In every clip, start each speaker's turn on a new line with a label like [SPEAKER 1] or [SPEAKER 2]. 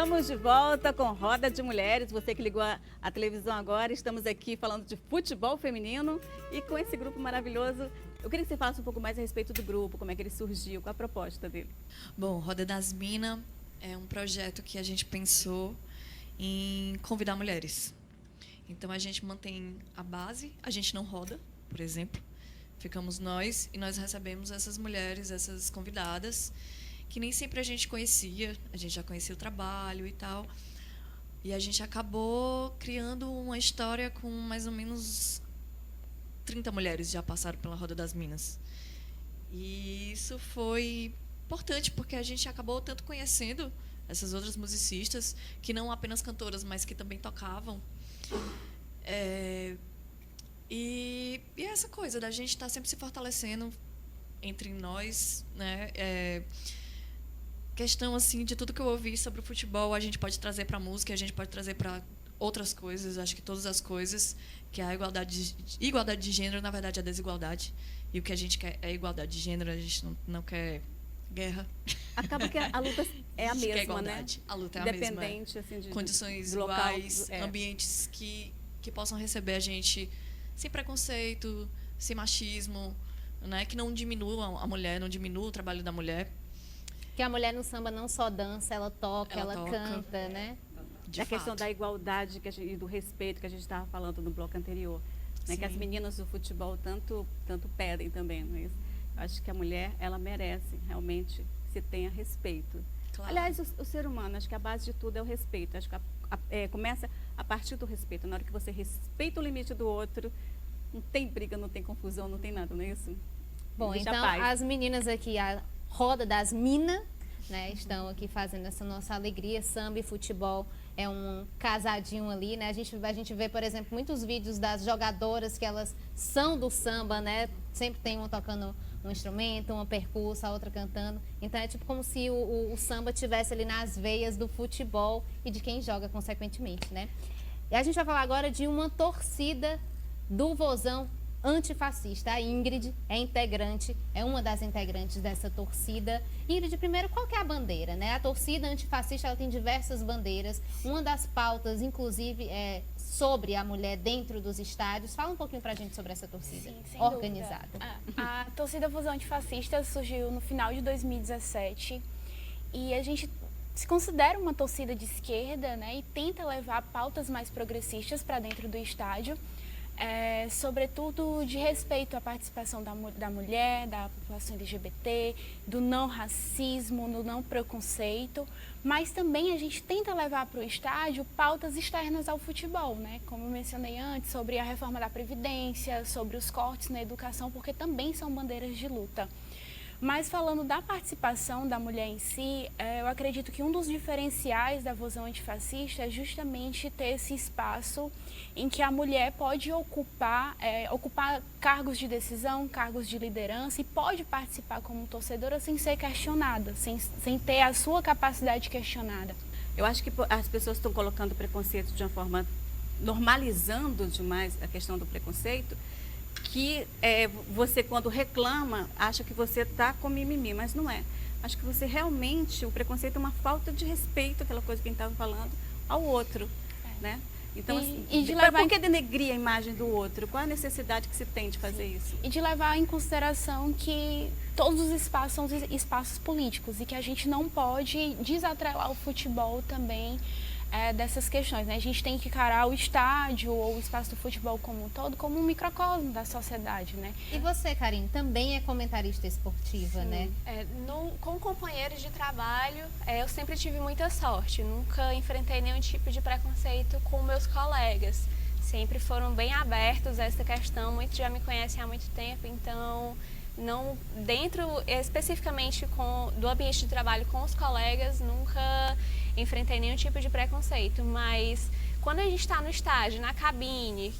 [SPEAKER 1] Estamos de volta com Roda de Mulheres. Você que ligou a televisão agora, estamos aqui falando de futebol feminino e com esse grupo maravilhoso. Eu queria que você falasse um pouco mais a respeito do grupo, como é que ele surgiu, qual a proposta dele.
[SPEAKER 2] Bom, Roda das Minas é um projeto que a gente pensou em convidar mulheres. Então, a gente mantém a base, a gente não roda, por exemplo. Ficamos nós e nós recebemos essas mulheres, essas convidadas, que nem sempre a gente conhecia, a gente já conhecia o trabalho e tal. E a gente acabou criando uma história com mais ou menos 30 mulheres já passaram pela Roda das Minas. E isso foi importante, porque a gente acabou tanto conhecendo essas outras musicistas, que não apenas cantoras, mas que também tocavam. E essa coisa da gente estar sempre se fortalecendo entre nós, né? Questão assim de tudo que eu ouvi sobre o futebol, a gente pode trazer para a música, a gente pode trazer para outras coisas, acho que todas as coisas, que a igualdade de gênero, na verdade, é a desigualdade. E o que a gente quer é igualdade de gênero, a gente não quer guerra.
[SPEAKER 1] Acaba que a luta é a mesma,
[SPEAKER 2] igualdade,
[SPEAKER 1] né?
[SPEAKER 2] A luta é a mesma.
[SPEAKER 1] Independente, assim, de
[SPEAKER 2] condições
[SPEAKER 1] local,
[SPEAKER 2] iguais, ambientes que possam receber a gente sem preconceito, sem machismo, né? Que não diminuam a mulher, não diminuam o trabalho da mulher.
[SPEAKER 3] Que a mulher no samba não só dança, ela toca, ela canta, né?
[SPEAKER 1] A questão da igualdade e do respeito que a gente estava falando no bloco anterior. Né? Que as meninas do futebol tanto pedem também. Não é isso? Eu acho que a mulher, ela merece realmente que se tenha respeito. Claro. Aliás, o ser humano, acho que a base de tudo é o respeito. Acho que começa a partir do respeito. Na hora que você respeita o limite do outro, não tem briga, não tem confusão, não tem nada, não é isso?
[SPEAKER 3] Bom, então as meninas aqui, a Roda das Minas, né, estão aqui fazendo essa nossa alegria. Samba e futebol é um casadinho ali, né? A gente vê, por exemplo, muitos vídeos das jogadoras que elas são do samba, né? Sempre tem uma tocando um instrumento, uma percussa, a outra cantando. Então é tipo como se o samba tivesse ali nas veias do futebol e de quem joga consequentemente, né? E a gente vai falar agora de uma torcida do Vozão antifascista. A Ingrid é uma das integrantes dessa torcida. Ingrid, primeiro, qual que é a bandeira, né? A torcida antifascista, ela tem diversas bandeiras. Uma das pautas, inclusive, é sobre a mulher dentro dos estádios. Fala um pouquinho pra gente sobre essa torcida.
[SPEAKER 4] Sim,
[SPEAKER 3] organizada.
[SPEAKER 4] A torcida Vozão Antifascista surgiu no final de 2017 e a gente se considera uma torcida de esquerda, né? E tenta levar pautas mais progressistas para dentro do estádio. Sobretudo de respeito à participação da mulher, da população LGBT, do não racismo, do não preconceito, mas também a gente tenta levar para o estádio pautas externas ao futebol, né? Como eu mencionei antes, sobre a reforma da Previdência, sobre os cortes na educação, porque também são bandeiras de luta. Mas falando da participação da mulher em si, eu acredito que um dos diferenciais da Vozão Antifascista é justamente ter esse espaço em que a mulher pode ocupar cargos de decisão, cargos de liderança e pode participar como torcedora sem ser questionada, sem ter a sua capacidade questionada.
[SPEAKER 1] Eu acho que as pessoas estão colocando preconceito de uma forma, normalizando demais a questão do preconceito, que você, quando reclama, acha que você está com mimimi, mas não é. Acho que você realmente, o preconceito é uma falta de respeito, aquela coisa que a gente estava falando, ao outro, né? Então, por que denegrir a imagem do outro? Qual a necessidade que se tem de fazer isso?
[SPEAKER 4] E de levar em consideração que todos os espaços são espaços políticos e que a gente não pode desatrelar o futebol também dessas questões, né? A gente tem que encarar o estádio ou o espaço do futebol como um todo como um microcosmo da sociedade, né?
[SPEAKER 3] E você, Karine, também é comentarista esportiva,
[SPEAKER 5] Sim.
[SPEAKER 3] né?
[SPEAKER 5] Com companheiros de trabalho, eu sempre tive muita sorte. Nunca enfrentei nenhum tipo de preconceito com meus colegas. Sempre foram bem abertos a essa questão. Muitos já me conhecem há muito tempo, então não dentro especificamente do ambiente de trabalho com os colegas, nunca enfrentei nenhum tipo de preconceito, mas quando a gente está no estádio, na cabine,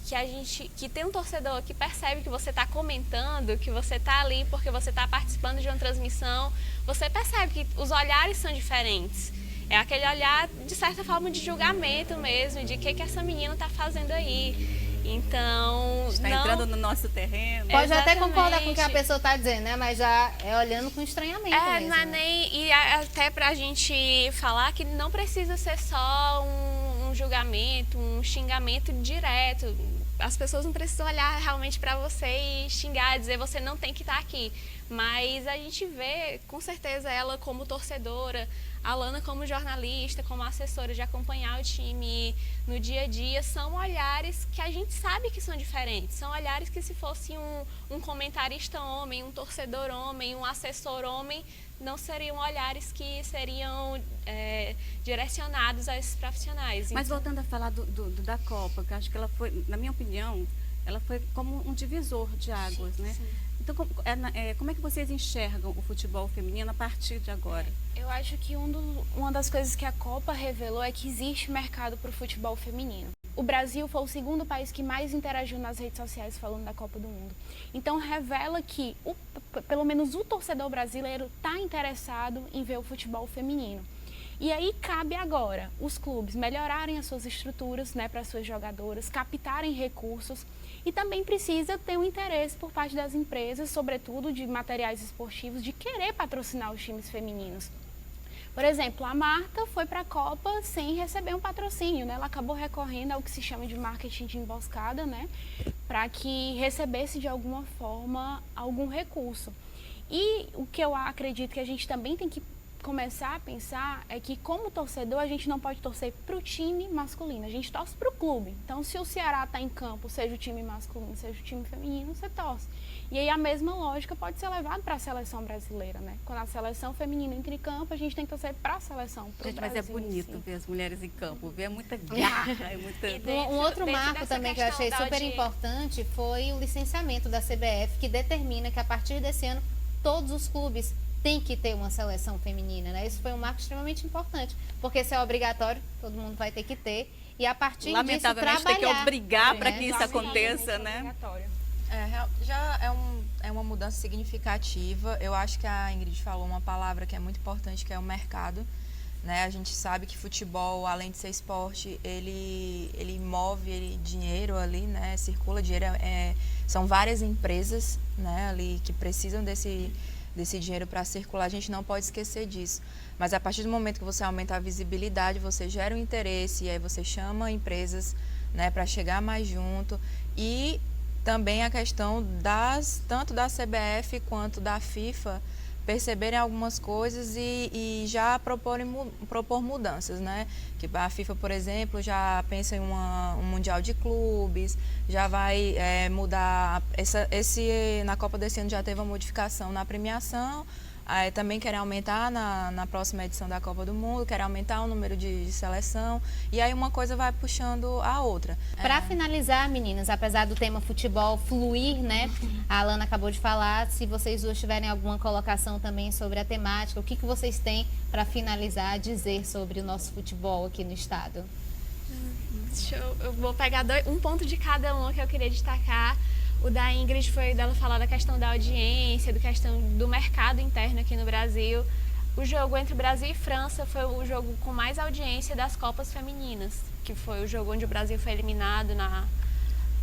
[SPEAKER 5] que tem um torcedor que percebe que você está comentando, que você está ali porque você está participando de uma transmissão, você percebe que os olhares são diferentes. É aquele olhar, de certa forma, de julgamento mesmo, de o que essa menina está fazendo aí. Então,
[SPEAKER 1] Está entrando no nosso terreno.
[SPEAKER 3] Pode até concordar com o que a
[SPEAKER 5] Exatamente.
[SPEAKER 3] pessoa está dizendo, né? Mas já é olhando com estranhamento mesmo.
[SPEAKER 5] Não é
[SPEAKER 3] né?
[SPEAKER 5] e até pra gente falar que não precisa ser só um julgamento, um xingamento direto. As pessoas não precisam olhar realmente para você e xingar, dizer você não tem que estar aqui. Mas a gente vê, com certeza, ela como torcedora, a Lana como jornalista, como assessora de acompanhar o time no dia a dia, são olhares que a gente sabe que são diferentes. São olhares que se fosse um comentarista homem, um torcedor homem, um assessor homem, não seriam olhares que seriam direcionados a esses profissionais.
[SPEAKER 1] Mas
[SPEAKER 5] Então,
[SPEAKER 1] voltando a falar da Copa, que eu acho que ela foi, na minha opinião, ela foi como um divisor de águas, né?
[SPEAKER 5] sim.
[SPEAKER 1] Então, como é que vocês enxergam o futebol feminino a partir de agora?
[SPEAKER 4] Eu acho que uma das coisas que a Copa revelou é que existe mercado para o futebol feminino. O Brasil foi o segundo país que mais interagiu nas redes sociais falando da Copa do Mundo. Então revela que, pelo menos o torcedor brasileiro está interessado em ver o futebol feminino. E aí cabe agora os clubes melhorarem as suas estruturas, né, para suas jogadoras, captarem recursos. E também precisa ter um interesse por parte das empresas, sobretudo de materiais esportivos, de querer patrocinar os times femininos. Por exemplo, a Marta foi para a Copa sem receber um patrocínio, né? Ela acabou recorrendo ao que se chama de marketing de emboscada, né? Para que recebesse de alguma forma algum recurso. E o que eu acredito que a gente também tem que começar a pensar é que, como torcedor, a gente não pode torcer para o time masculino, a gente torce para o clube. Então, se o Ceará está em campo, seja o time masculino, seja o time feminino, você torce. E aí a mesma lógica pode ser levada para a seleção brasileira, né? Quando a seleção feminina entra em campo, a gente tem que torcer para a seleção, para o
[SPEAKER 1] Gente, mas é
[SPEAKER 4] Brasil em
[SPEAKER 1] bonito
[SPEAKER 4] si.
[SPEAKER 1] ver as mulheres em campo, ver muita garra, é muita...
[SPEAKER 3] Um outro
[SPEAKER 5] dentro
[SPEAKER 3] marco
[SPEAKER 5] dessa
[SPEAKER 3] também que eu
[SPEAKER 5] questão
[SPEAKER 3] achei
[SPEAKER 5] da
[SPEAKER 3] super
[SPEAKER 5] audiência.
[SPEAKER 3] importante foi o licenciamento da CBF, que determina que a partir desse ano todos os clubes têm que ter uma seleção feminina, né? Isso foi um marco extremamente importante, porque se é obrigatório, todo mundo vai ter que ter, e a partir disso
[SPEAKER 1] Lamentavelmente tem que
[SPEAKER 3] trabalhar.
[SPEAKER 1] obrigar para
[SPEAKER 3] né?
[SPEAKER 1] que isso
[SPEAKER 4] Exatamente,
[SPEAKER 1] aconteça,
[SPEAKER 4] é
[SPEAKER 1] né?
[SPEAKER 4] obrigatório.
[SPEAKER 6] Já é uma mudança significativa. Eu acho que a Ingrid falou uma palavra que é muito importante, que é o mercado. Né? A gente sabe que futebol, além de ser esporte, ele move dinheiro ali, né? Circula dinheiro. São várias empresas, né, ali que precisam desse dinheiro para circular. A gente não pode esquecer disso. Mas a partir do momento que você aumenta a visibilidade, você gera um interesse e aí você chama empresas, né, para chegar mais junto. E também a questão tanto da CBF quanto da FIFA perceberem algumas coisas e já propor mudanças, né? Que a FIFA, por exemplo, já pensa em um mundial de clubes, já vai mudar na Copa desse ano já teve uma modificação na premiação. Também querem aumentar na próxima edição da Copa do Mundo, querem aumentar o número de seleção, e aí uma coisa vai puxando a outra.
[SPEAKER 3] Para finalizar, meninas, apesar do tema futebol fluir, né? A Alana acabou de falar, se vocês duas tiverem alguma colocação também sobre a temática, o que vocês têm para finalizar a dizer sobre o nosso futebol aqui no estado?
[SPEAKER 5] Eu vou pegar um ponto de cada um que eu queria destacar. O da Ingrid foi dela falar da questão da audiência, da questão do mercado interno aqui no Brasil. O jogo entre Brasil e França foi o jogo com mais audiência das Copas Femininas, que foi o jogo onde o Brasil foi eliminado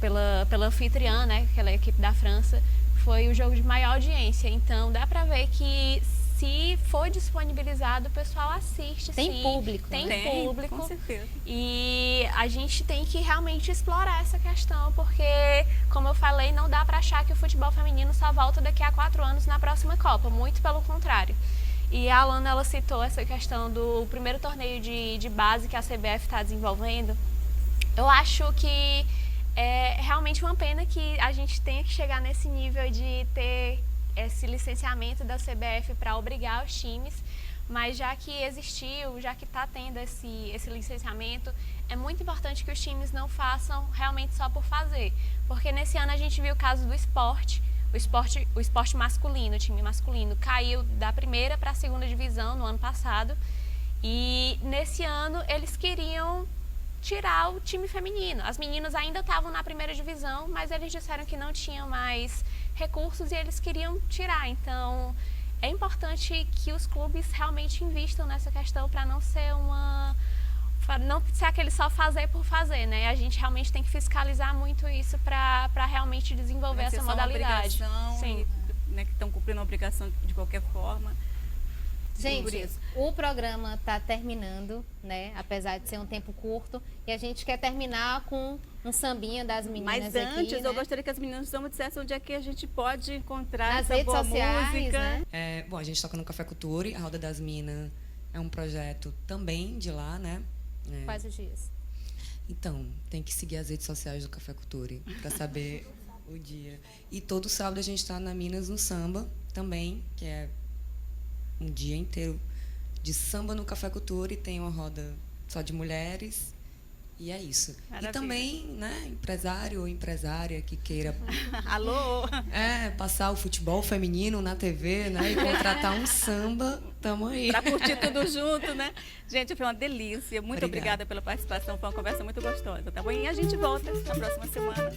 [SPEAKER 5] pela anfitriã, né, aquela equipe da França. Foi o jogo de maior audiência. Então, dá pra ver que se for disponibilizado, o pessoal assiste,
[SPEAKER 3] Tem
[SPEAKER 5] sim.
[SPEAKER 3] público,
[SPEAKER 5] Tem
[SPEAKER 1] Tem,
[SPEAKER 5] público.
[SPEAKER 1] com certeza.
[SPEAKER 5] E a gente tem que realmente explorar essa questão, porque, como eu falei, não dá para achar que o futebol feminino só volta daqui a 4 anos na próxima Copa, muito pelo contrário. E a Alana, ela citou essa questão do primeiro torneio de base que a CBF está desenvolvendo. Eu acho que é realmente uma pena que a gente tenha que chegar nesse nível de ter esse licenciamento da CBF para obrigar os times, mas já que existiu, já que está tendo esse licenciamento, é muito importante que os times não façam realmente só por fazer, porque nesse ano a gente viu o caso do esporte, o esporte masculino, o time masculino caiu da primeira para a segunda divisão no ano passado, e nesse ano eles queriam tirar o time feminino. As meninas ainda estavam na primeira divisão, mas eles disseram que não tinham mais recursos e eles queriam tirar. Então, é importante que os clubes realmente invistam nessa questão para não ser aquele só fazer por fazer, né? A gente realmente tem que fiscalizar muito isso para realmente realmente desenvolver
[SPEAKER 1] Vai ser
[SPEAKER 5] essa
[SPEAKER 1] só uma
[SPEAKER 5] modalidade.
[SPEAKER 1] obrigação,
[SPEAKER 5] Sim.
[SPEAKER 1] né, que estão cumprindo a obrigação de qualquer forma. Por
[SPEAKER 3] Gente,
[SPEAKER 1] isso.
[SPEAKER 3] o programa está terminando, né? Apesar de ser um tempo curto. E a gente quer terminar com um sambinha das meninas
[SPEAKER 1] Mas
[SPEAKER 3] aqui,
[SPEAKER 1] antes,
[SPEAKER 3] né?
[SPEAKER 1] eu gostaria que as meninas não me dissessem onde é que a gente pode encontrar
[SPEAKER 3] Nas
[SPEAKER 1] essa
[SPEAKER 3] redes
[SPEAKER 1] boa
[SPEAKER 3] sociais,
[SPEAKER 1] música.
[SPEAKER 3] né?
[SPEAKER 7] Bom, a gente toca no Café Cultura, a Roda das Minas é um projeto também de lá, né?
[SPEAKER 3] Quais os dias?
[SPEAKER 7] Então, tem que seguir as redes sociais do Café Cultura para saber o dia. E todo sábado a gente está na Minas no Samba também, que é um dia inteiro de samba no Café Cultura, e tem uma roda só de mulheres. E é isso.
[SPEAKER 1] Maravilha.
[SPEAKER 7] E também, né, empresário ou empresária que queira
[SPEAKER 1] Alô?
[SPEAKER 7] passar o futebol feminino na TV, né, e contratar um samba, tamo aí.
[SPEAKER 1] Para curtir tudo junto, né? Gente, foi uma delícia. Muito
[SPEAKER 7] Obrigada
[SPEAKER 1] obrigada pela participação. Foi uma conversa muito gostosa, tá bom? E a gente volta na próxima semana.